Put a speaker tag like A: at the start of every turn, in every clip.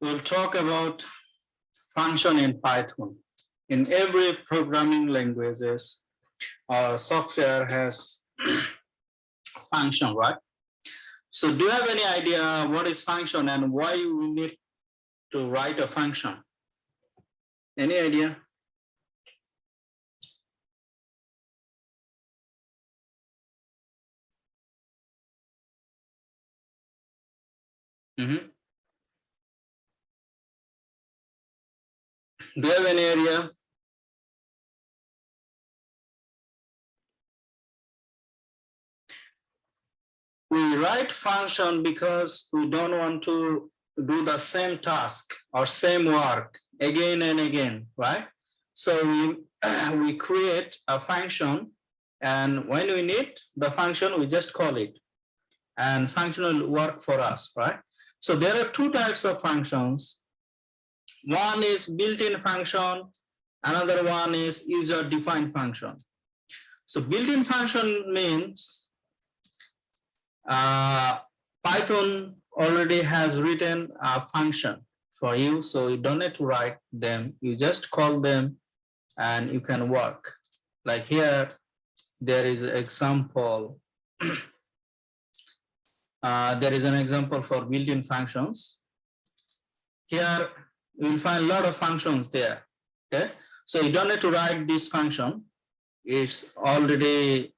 A: we'll talk about function in Python. In every programming languages, software has function, right? So do you have any idea what is function and why we need to write a function? Any idea? Mm-hmm. Do you have any idea? We write function because we don't want to do the same task or same work again and again, right? So we create a function, and when we need the function, we just call it, and function will work for us, right? So there are two types of functions. One is built-in function, another one is user-defined function. So built-in function means Python already has written a function for you, so you don't need to write them. You just call them and you can work. Like here, there is an example. There is an example for built-in functions. Here, you will find a lot of functions there. Okay, so you don't need to write this function. It's already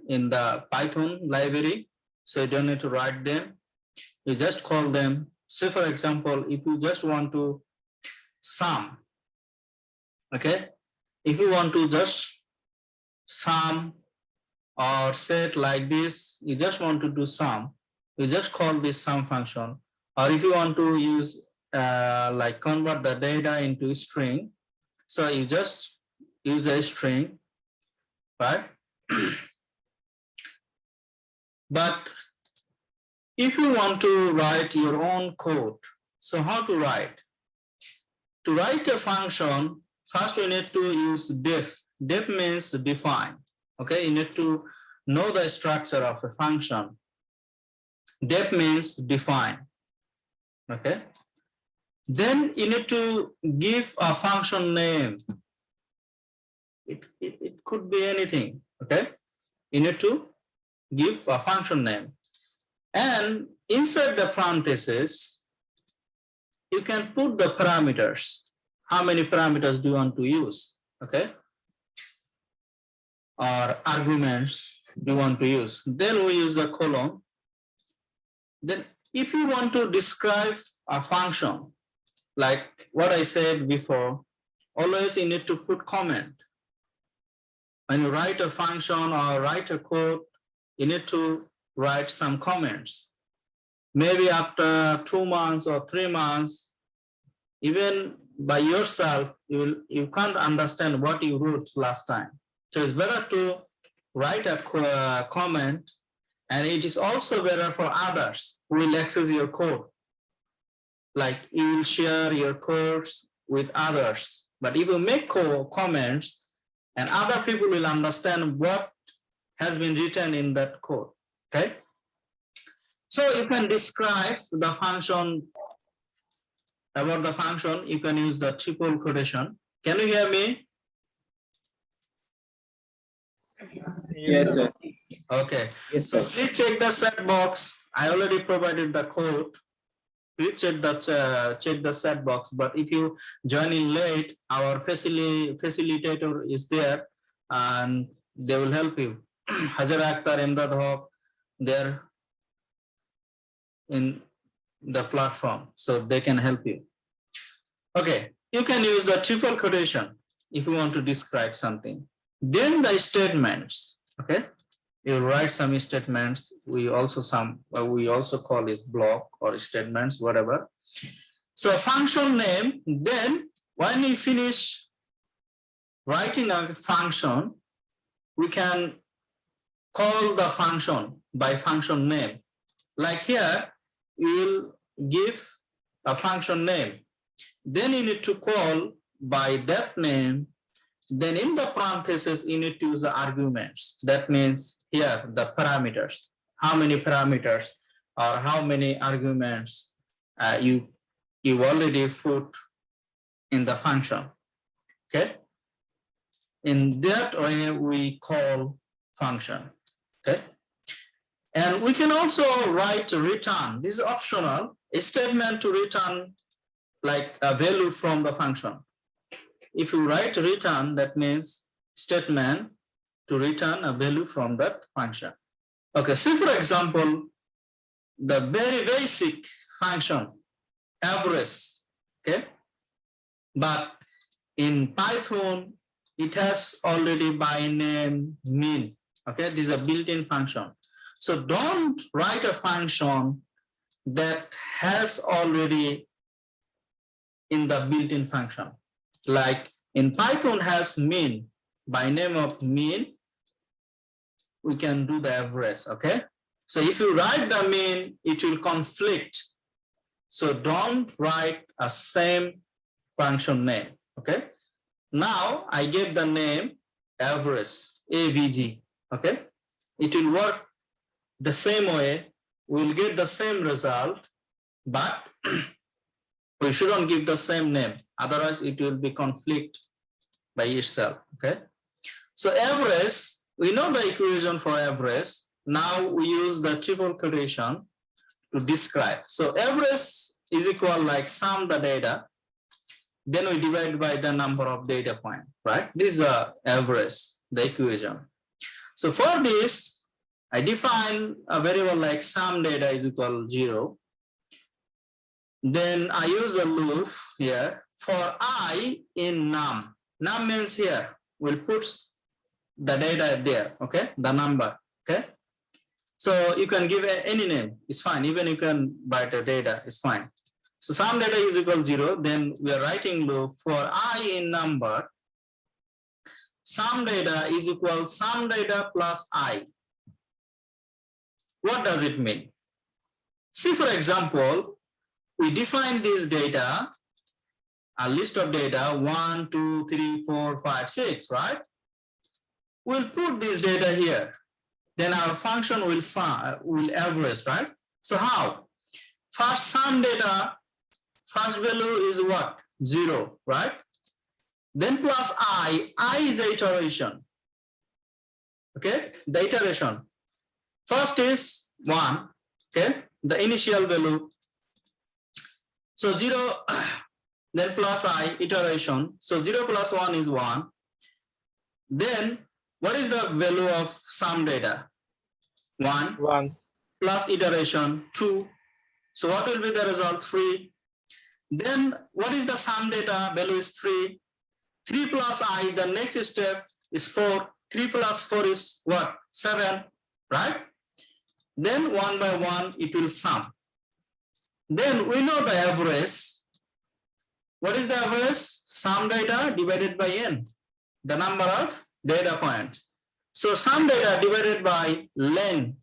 A: in the Python library, so you don't need to write them. You just call them. Say for example, if you just want to sum, okay, if you want to just sum or set like this, you just want to do sum, you just call this sum function. Or if you want to use like convert the data into a string, so you just use a string, right? But if you want to write your own code, so how to write? To write a function, first we need to use def. Def means define. Okay, you need to know the structure of a function. Def means define. Okay. Then you need to give a function name. It could be anything. Okay. You need to give a function name. And inside the parentheses, you can put the parameters. How many parameters do you want to use? Okay. Or arguments you want to use. Then we use a colon. Then if you want to describe a function, like what I said before, always you need to put comment. When you write a function or write a code, you need to write some comments. Maybe after 2 months or 3 months, even by yourself, you can't understand what you wrote last time. So it's better to write a comment, and it is also better for others who will access your code. Like you will share your codes with others. But if you make comments, and other people will understand what has been written in that code, okay? So you can describe the function, about the function, you can use the triple quotation. Can you hear me?
B: Yes, sir.
A: Okay.
B: Yes,
A: So
B: sir.
A: please check the set box. I already provided the code. Please check the set box. But if you join in late, our facilitator is there and they will help you. Hajar Akhtar, Imdad Haq, they're in the platform, so they can help you. Okay, you can use the triple quotation if you want to describe something. Then the statements, okay? You write some statements. We also call this block or statements, whatever. So function name, then when we finish writing a function, we can call the function by function name. Like here, you will give a function name. Then you need to call by that name. Then in the parentheses, you need to use the arguments. That means here, the parameters. How many parameters or how many arguments you already put in the function. Okay. In that way, we call function. Okay. And we can also write return. This is optional. A statement to return like a value from the function. If you write return, that means statement to return a value from that function. Okay, so for example, the very basic function, average, okay? But in Python, it has already by name mean, okay? This is a built-in function. So don't write a function that has already in the built-in function. Like in Python has mean, by name of mean, we can do the average, okay? So if you write the mean, it will conflict. So don't write a same function name, okay? Now I give the name average, AVG, okay? It will work the same way, we'll get the same result, but we shouldn't give the same name, otherwise it will be conflict by itself, okay? So average, we know the equation for average. Now we use the triple quotation to describe. So average is equal like sum the data, then we divide by the number of data point, right? This is the average, the equation. So for this, I define a variable like sum data is equal 0. Then I use a loop here for I in num. Num means here, we'll put the data there, okay? The number, okay? So you can give any name, it's fine. Even you can write a data, it's fine. So sum data is equal 0, then we are writing loop for I in number. Sum data is equal sum data plus I. What does it mean? See, for example, we define this data, a list of data, 1, 2, 3, 4, 5, 6, right? We'll put this data here. Then our function will average, right? So how? First sum data, first value is what? 0, right? Then plus I is the iteration. Okay, the iteration. First is 1, okay, the initial value. So 0, then plus I, iteration. So 0 plus 1 is 1. Then what is the value of sum data? 1.
B: 1.
A: Plus iteration 2. So what will be the result? 3. Then what is the sum data? Value is 3. 3 plus I, the next step is 4. 3 plus 4 is what? 7, right? Then 1 by 1, it will sum. Then we know the average. What is the average? Sum data divided by n, the number of data points. So sum data divided by len.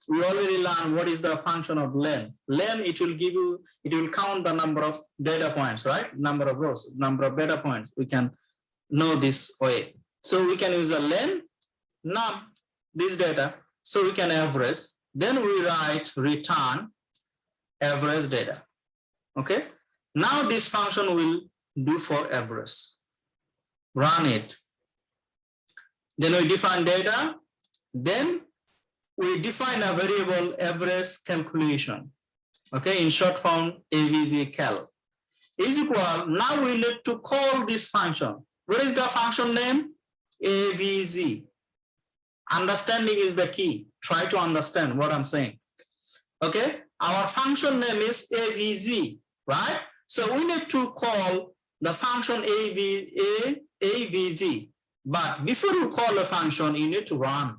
A: We already learned what is the function of len. Len, it will give you, it will count the number of data points, right? Number of rows, number of data points. We can know this way. So we can use a len, num, this data. So we can average. Then we write return average data. Okay. Now this function will do for average. Run it. Then we define data. Then we define a variable average calculation. Okay, in short form, AVG cal is equal. Now we need to call this function. What is the function name? AVG. Understanding is the key. Try to understand what I'm saying. Okay, our function name is AVG, right? So we need to call the function AVG. But before you call a function, you need to run.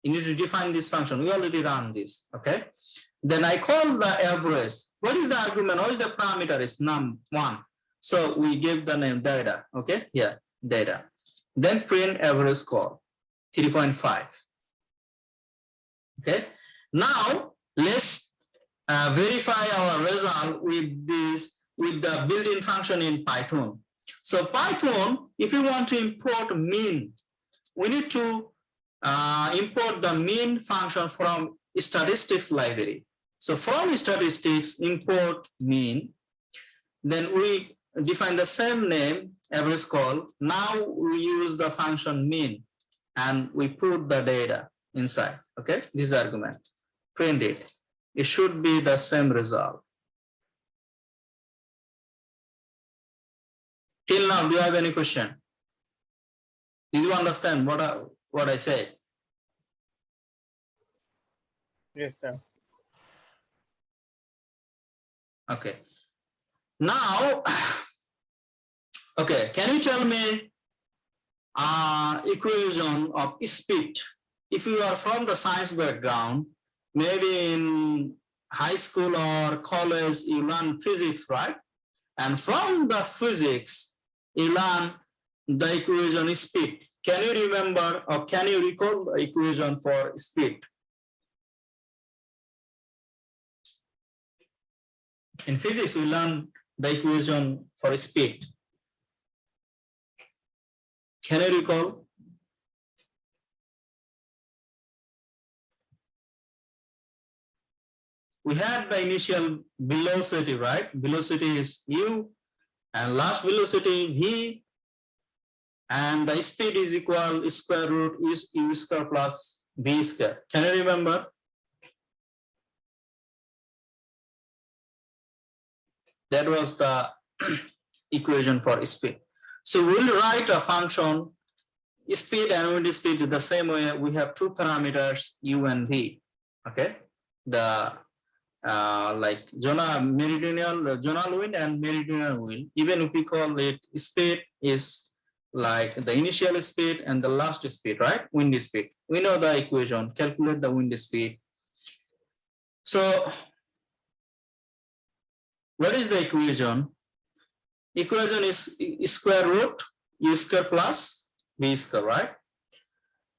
A: You need to define this function. We already ran this, okay? Then I call the average. What is the argument? What is the parameter? Is num1. So we give the name data, okay? Here, data. Then print average score, 3.5. Okay? Now, let's verify our result with this, with the built-in function in Python. So Python, if you want to import mean, we need to import the mean function from statistics library. So from statistics, import mean, then we define the same name, average call. Now we use the function mean and we put the data inside, okay? This argument, print it. It should be the same result. Till now, do you have any question? Did you understand what I said?
B: Yes, sir.
A: Okay. Now, okay, can you tell me equation of speed? If you are from the science background, maybe in high school or college, you learn physics, right? And from the physics, you learn the equation speed. Can you remember or can you recall the equation for speed? In physics, we learn the equation for speed. Can you recall? We had the initial velocity, right? Velocity is u, and last velocity v, and the speed is equal square root is u square plus v square. Can you remember? That was the equation for speed. So we'll write a function speed and wind speed the same way. We have two parameters u and v. Okay, the like zonal wind and meridional wind. Even if we call it speed is like the initial speed and the last speed, right? Wind speed. We know the equation. Calculate the wind speed. So what is the equation? Equation is square root u square plus v square, right?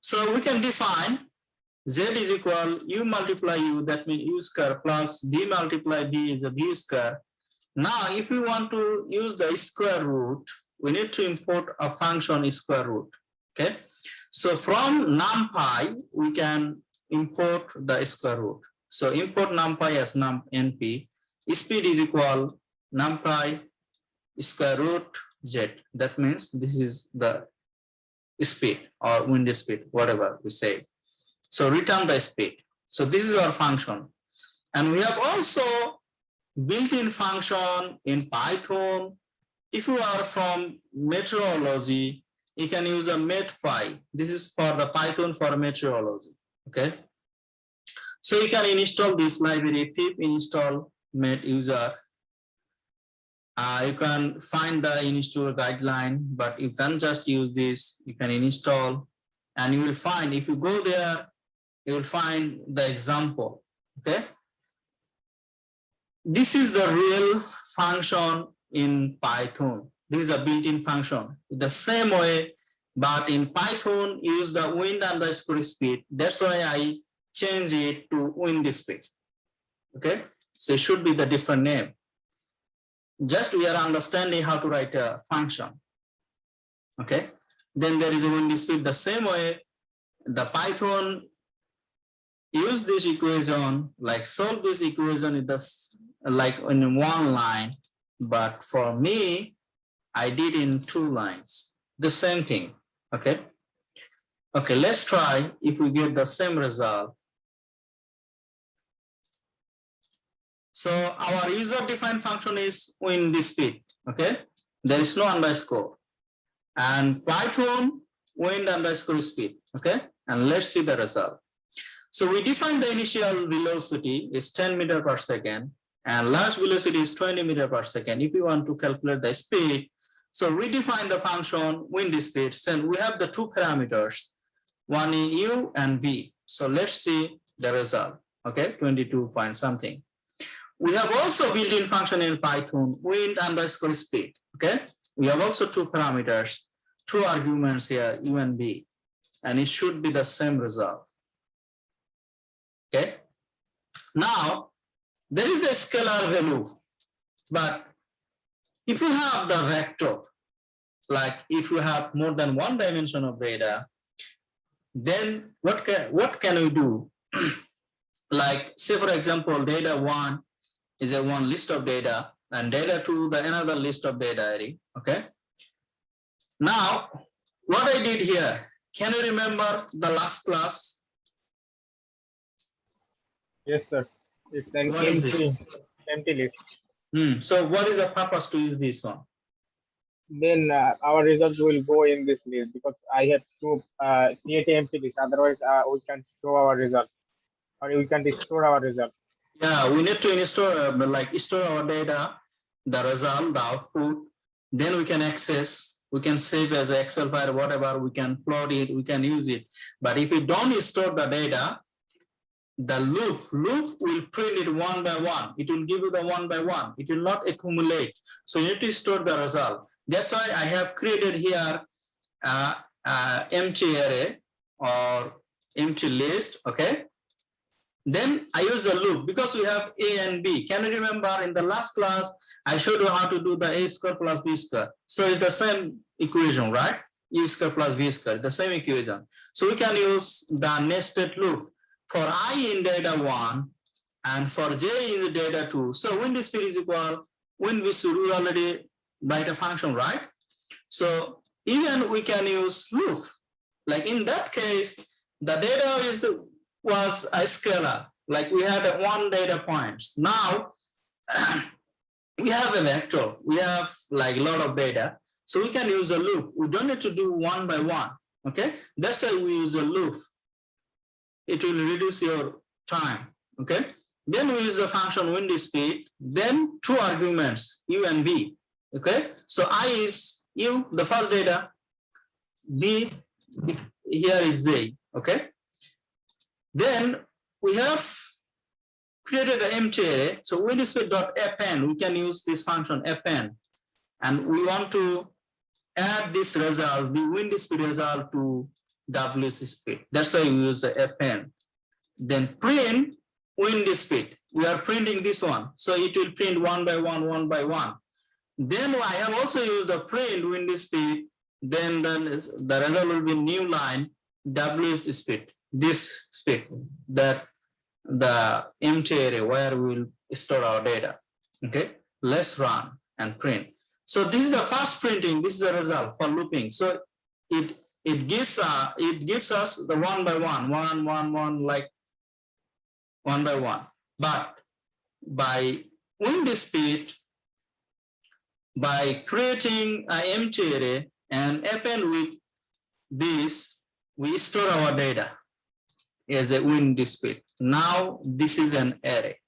A: So we can define z is equal u multiply u, that means u square, plus v multiply v is a v square. Now, if we want to use the square root, we need to import a function square root. Okay, so from numpy we can import the square root. So import numpy as np. Speed is equal numpy square root z. That means this is the speed or wind speed, whatever we say. So return the speed. So this is our function. And we have also built-in function in Python. If you are from meteorology, you can use a metpy. This is for the Python for meteorology. Okay. So you can install this library, pip install met user. You can find the install guideline, but you can just use this. You can install, and you will find, if you go there, you will find the example. Okay. This is the real function in Python. This is a built-in function. The same way, but in Python, use the wind underscore speed. That's why I change it to wind speed. Okay. So it should be the different name. Just we are understanding how to write a function. Okay. Then there is a wind speed. The same way, the Python use this equation, like solve this equation in this, like in one line, but for me, I did in 2 lines. The same thing. Okay. Okay, let's try if we get the same result. So our user-defined function is wind speed. Okay, there is no underscore, and Python wind underscore speed. Okay, and let's see the result. So we define the initial velocity is 10 meters per second, and last velocity is 20 meters per second. If we want to calculate the speed, so we define the function wind speed. So we have the 2 parameters, one is u and v. So let's see the result. Okay, 22 point something. We have also built-in function in Python, wind underscore speed. Okay, we have also 2 parameters, 2 arguments here, u and v, and it should be the same result. Okay, now there is the scalar value, but if you have the vector, like if you have more than 1 dimension of data, then what can we do? like say for example, data 1 is a one list of data, and data 2 the another list of data array. Okay. Now, what I did here, can you remember the last class?
B: Yes, sir. It's an
A: What is it?
B: empty list.
A: So what is the purpose to use this one?
B: Then our result will go in this list because I have to create an empty list. Otherwise, we can show our result or we can store our result.
A: Yeah, we need to store our data, the result, the output. Then we can access, we can save as an Excel file, whatever, we can plot it, we can use it. But if we don't store the data, the loop will print it one by one. It will give you the one by one. It will not accumulate. So you need to store the result. That's why I have created here empty array or empty list. Okay. Then I use a loop because we have A and B. Can you remember in the last class, I showed you how to do the A square plus B square. So it's the same equation, right? U square plus V square, the same equation. So we can use the nested loop for I in data 1 and for J in data 2. So when this speed is equal, when we should already write a function, right? So even we can use loop. Like in that case, the data was a scalar, like we had one data points. Now we have a vector, we have like a lot of data, so we can use a loop. We don't need to do one by one. Okay, that's why we use a loop. It will reduce your time. Okay, then we use the function wind speed, then two arguments U and V. Okay, so I is U, the first data, B here is Z. Okay, then we have created an empty array. So windspeed.append, we can use this function append, and we want to add this result, the wind speed result, to WC speed. That's why we use the append. Then print wind speed. We are printing this one, so it will print one by one, one by one. Then I have also used the print wind speed. Then the result will be new line WS speed. This speed, that the empty array where we will store our data. Okay, let's run and print. So this is the first printing. This is the result for looping. So it gives us the one by one, like one by one. But by wind speed, by creating an empty array and append with this, we store our data as a wind speed. Now this is an array.